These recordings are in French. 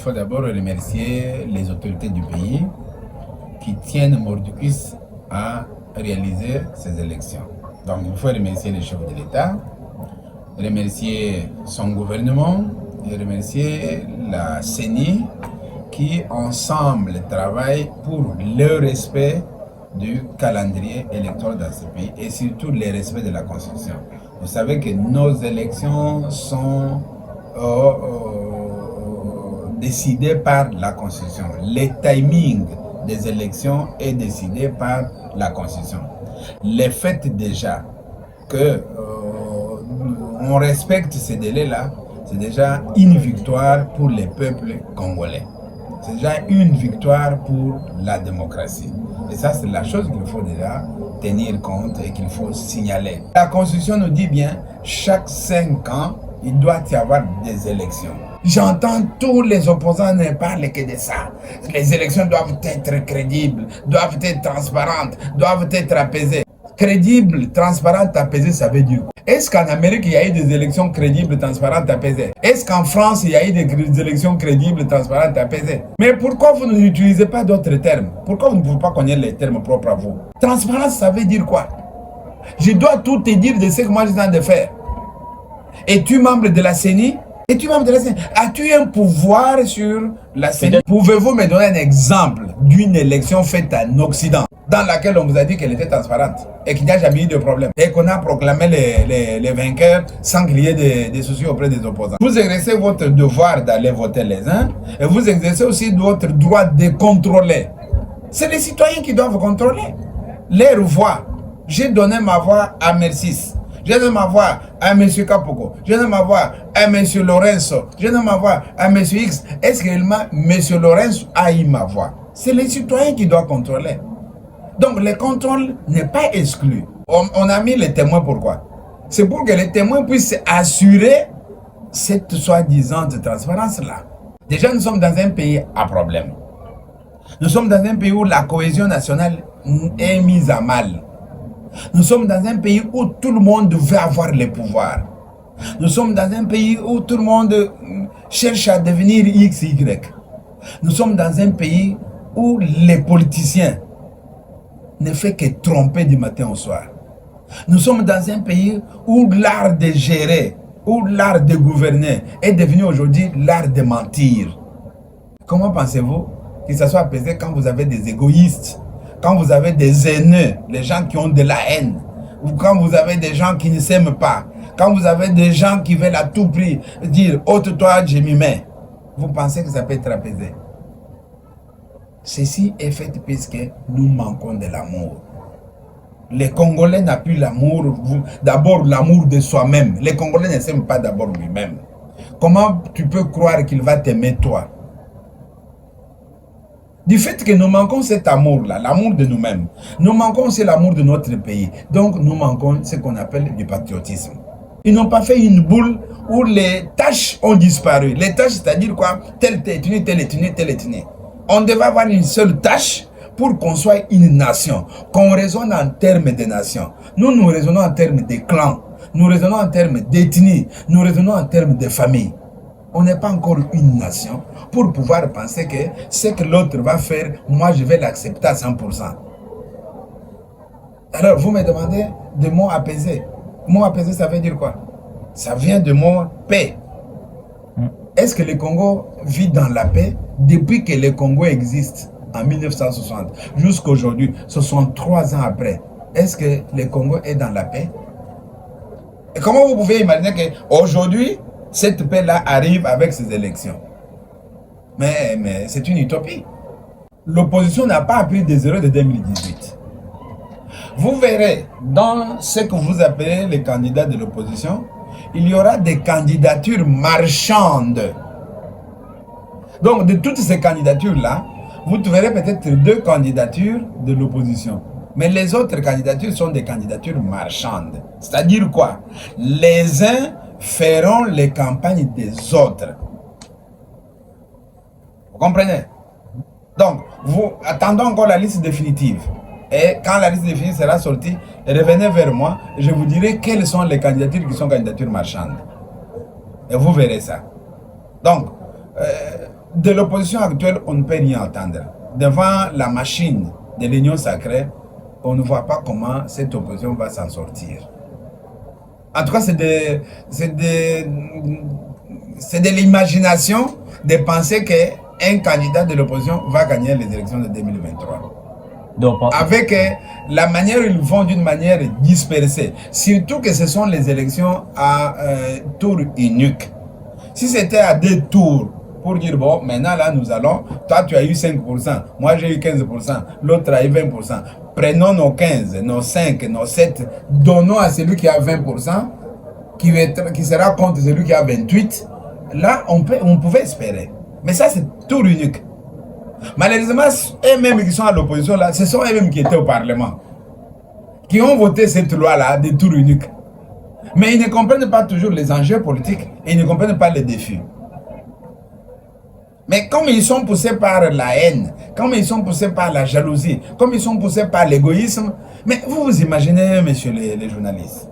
faut d'abord remercier les autorités du pays qui tiennent mordicus à réaliser ces élections. Donc il faut remercier les chefs de l'État, remercier son gouvernement et remercier la CENI qui ensemble travaillent pour le respect du calendrier électoral dans ce pays et surtout le respect de la Constitution. Vous savez que nos élections sont décidées par la Constitution. Le timing des élections est décidé par la Constitution. Le fait déjà que on respecte ces délais-là, c'est déjà une victoire pour les peuples congolais. C'est déjà une victoire pour la démocratie. Et ça, c'est la chose qu'il faut déjà tenir compte et qu'il faut signaler. La Constitution nous dit bien, chaque 5 ans, il doit y avoir des élections. J'entends tous les opposants ne parlent que de ça. Les élections doivent être crédibles, doivent être transparentes, doivent être apaisées. Crédible, transparente, apaisée, ça veut dire quoi? Est-ce qu'en Amérique, il y a eu des élections crédibles, transparentes, apaisées? Est-ce qu'en France, il y a eu des élections crédibles, transparentes, apaisées? Mais pourquoi vous n'utilisez pas d'autres termes? Pourquoi vous ne pouvez pas connaître les termes propres à vous? Transparence, ça veut dire quoi? Je dois tout te dire de ce que moi je viens de faire. Es-tu membre de la CENI? Es-tu membre de la CENI? As-tu un pouvoir sur la CENI? Pouvez-vous me donner un exemple d'une élection faite en Occident dans laquelle on vous a dit qu'elle était transparente et qu'il n'y a jamais eu de problème et qu'on a proclamé les vainqueurs sans qu'il y ait des soucis auprès des opposants? Vous exercez votre devoir d'aller voter les uns et vous exercez aussi votre droit de contrôler. C'est les citoyens qui doivent contrôler leur voix. J'ai donné ma voix à Mercis. Je donne ma voix à M. Kapoko. Je donne ma voix à M. Lorenzo. Je donne ma voix à M. X. Est-ce que M. Lorenzo a eu ma voix? C'est les citoyens qui doivent contrôler. Donc le contrôle n'est pas exclu. On a mis les témoins pourquoi? C'est pour que les témoins puissent assurer cette soi-disant transparence-là. Déjà, nous sommes dans un pays à problème. Nous sommes dans un pays où la cohésion nationale est mise à mal. Nous sommes dans un pays où tout le monde veut avoir le pouvoir. Nous sommes dans un pays où tout le monde cherche à devenir XY. Nous sommes dans un pays où les politiciens ne font que tromper du matin au soir. Nous sommes dans un pays où l'art de gérer, où l'art de gouverner est devenu aujourd'hui l'art de mentir. Comment pensez-vous que ça soit apaisé quand vous avez des égoïstes? Quand vous avez des haineux, les gens qui ont de la haine, ou quand vous avez des gens qui ne s'aiment pas, quand vous avez des gens qui veulent à tout prix dire « ôte-toi, je m'y mets », vous pensez que ça peut être apaisé? Ceci est fait puisque nous manquons de l'amour. Les Congolais n'ont plus l'amour, d'abord l'amour de soi-même. Les Congolais ne s'aiment pas d'abord lui-même. Comment tu peux croire qu'il va t'aimer toi? Du fait que nous manquons cet amour-là, l'amour de nous-mêmes, nous manquons aussi l'amour de notre pays. Donc nous manquons ce qu'on appelle du patriotisme. Ils n'ont pas fait une boule où les tâches ont disparu. Les tâches, c'est-à-dire quoi? Telle ethnie, telle ethnie, telle ethnie. On devait avoir une seule tâche pour qu'on soit une nation, qu'on raisonne en termes de nation. Nous, nous raisonnons en termes de clans, nous raisonnons en termes d'ethnie, nous raisonnons en termes de famille. On n'est pas encore une nation pour pouvoir penser que ce que l'autre va faire, moi je vais l'accepter à 100%. Alors vous me demandez de mots apaisés. Mot apaisé, ça veut dire quoi? Ça vient de mot paix. Est-ce que le Congo vit dans la paix depuis que le Congo existe en 1960 jusqu'à aujourd'hui, 63 ans après? Est-ce que le Congo est dans la paix? Et comment vous pouvez imaginer qu'aujourd'hui, cette paix-là arrive avec ces élections? Mais c'est une utopie. L'opposition n'a pas appris des erreurs de 2018. Vous verrez, dans ce que vous appelez les candidats de l'opposition, il y aura des candidatures marchandes. Donc, de toutes ces candidatures-là, vous verrez peut-être 2 candidatures de l'opposition. Mais les autres candidatures sont des candidatures marchandes. C'est-à-dire quoi? Les uns feront les campagnes des autres. Vous comprenez? Donc, vous attendons encore la liste définitive. Et quand la liste définitive sera sortie, revenez vers moi, je vous dirai quelles sont les candidatures qui sont candidatures marchandes. Et vous verrez ça. Donc, de l'opposition actuelle, on ne peut rien entendre. Devant la machine de l'union sacrée, on ne voit pas comment cette opposition va s'en sortir. En tout cas, c'est de l'imagination de penser qu'un candidat de l'opposition va gagner les élections de 2023. Donc, avec la manière où ils vont d'une manière dispersée. Surtout que ce sont les élections à tour unique. Si c'était à 2 tours, pour dire, bon, maintenant là, nous allons, toi tu as eu 5%, moi j'ai eu 15%, l'autre a eu 20%. Prenons nos 15, nos 5, nos 7, donnons à celui qui a 20%, qui sera contre celui qui a 28%. Là, on pouvait espérer. Mais ça, c'est tour unique. Malheureusement, eux-mêmes qui sont à l'opposition, là, ce sont eux-mêmes qui étaient au Parlement, qui ont voté cette loi-là de tour unique. Mais ils ne comprennent pas toujours les enjeux politiques et ils ne comprennent pas les défis. Mais comme ils sont poussés par la haine, comme ils sont poussés par la jalousie, comme ils sont poussés par l'égoïsme, mais vous imaginez, messieurs les journalistes,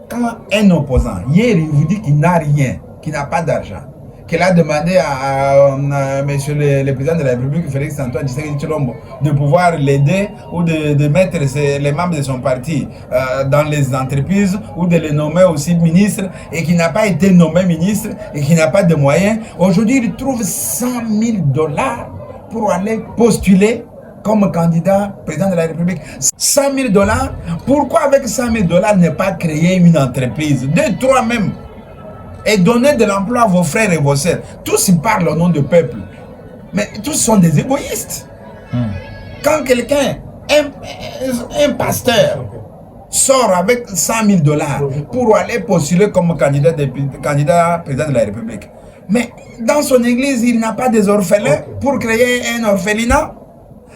quand un opposant, hier, il vous dit qu'il n'a rien, qu'il n'a pas d'argent, qu'il a demandé à monsieur le président de la République, Félix Antoine Tshisekedi Tshilombo, de pouvoir l'aider ou de mettre les membres de son parti dans les entreprises ou de les nommer aussi ministre et qui n'a pas été nommé ministre et qui n'a pas de moyens. Aujourd'hui, il trouve 100 000 $ pour aller postuler comme candidat président de la République. 100 000 $. Pourquoi avec 100 000 $ ne pas créer une entreprise, 2, 3 même, et donner de l'emploi à vos frères et vos sœurs? Tous ils parlent au nom du peuple, mais tous sont des égoïstes. Quand quelqu'un, un pasteur, sort avec 100 000 $ pour aller postuler comme candidat président de la République, mais dans son église, il n'a pas des orphelins pour créer un orphelinat.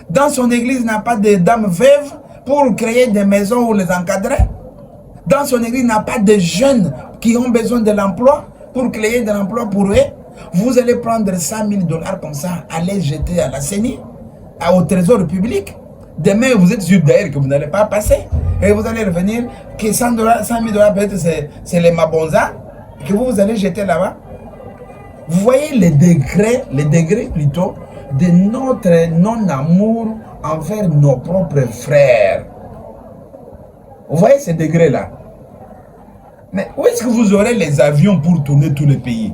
Dans son église, il n'a pas de dames veuves pour créer des maisons où les encadrer. Dans son église, il n'a pas de jeunes qui ont besoin de l'emploi pour créer de l'emploi pour eux. Vous allez prendre 100 000 $ comme ça, aller jeter à la CENI, au trésor public. Demain, vous êtes sûr d'ailleurs que vous n'allez pas passer. Et vous allez revenir, que 100 000 $ peut-être c'est les Mabonza, que vous allez jeter là-bas. Vous voyez les degrés plutôt, de notre non-amour envers nos propres frères. Vous voyez ces degrés-là? Mais où est-ce que vous aurez les avions pour tourner tous les pays?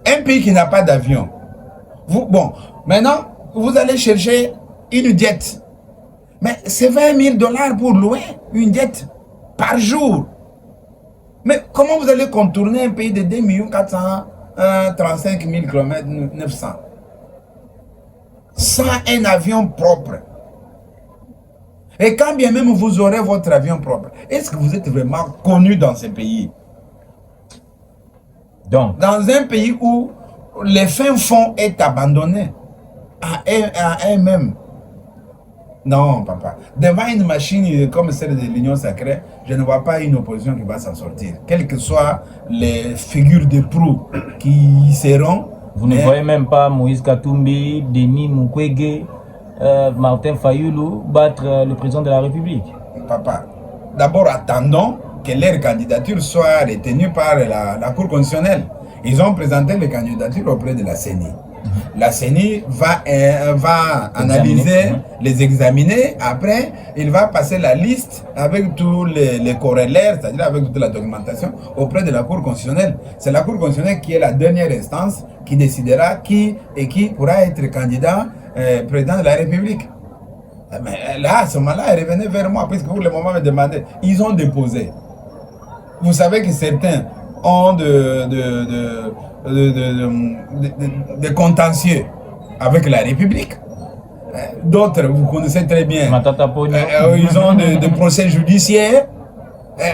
Un pays qui n'a pas d'avion. Bon, maintenant, vous allez chercher une jet. Mais c'est 20 000 $ pour louer une jet par jour. Mais comment vous allez contourner un pays de 2 435 000 km 900 sans un avion propre? Et quand bien même vous aurez votre avion propre, est-ce que vous êtes vraiment connu dans ce pays? Donc, dans un pays où le fin fond est abandonné à eux-mêmes. Non, papa. Devant une machine comme celle de l'Union sacrée, je ne vois pas une opposition qui va s'en sortir. Quelles que soient les figures de proue qui seront. Vous ne voyez même pas Moïse Katumbi, Denis Mukwege, Martin Fayulu battre le président de la République. Papa, d'abord attendons que leur candidature soit retenue par la Cour constitutionnelle. Ils ont présenté les candidatures auprès de la CENI. La CENI va analyser, les examiner. Après, il va passer la liste avec tous les corollaires, c'est-à-dire avec toute la documentation, auprès de la Cour constitutionnelle. C'est la Cour constitutionnelle qui est la dernière instance qui décidera qui pourra être candidat président de la République. Mais là, à ce moment-là, revenez vers moi, puisque pour le moment, me demandez. Ils ont déposé. Vous savez que certains ont de contentieux avec la République. D'autres, vous connaissez très bien, ils ont des procès judiciaires.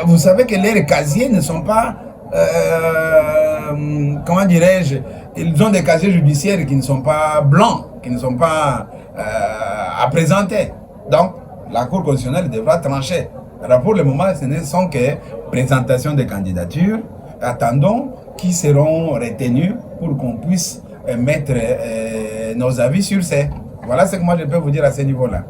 Vous savez que leurs casiers ne sont pas, comment dirais-je, ils ont des casiers judiciaires qui ne sont pas blancs, qui ne sont pas à présenter. Donc, la Cour constitutionnelle devra trancher. Alors pour le moment, ce ne sont que présentation des candidatures. Attendons qui seront retenus pour qu'on puisse mettre nos avis sur ces. Voilà ce que moi je peux vous dire à ce niveau-là.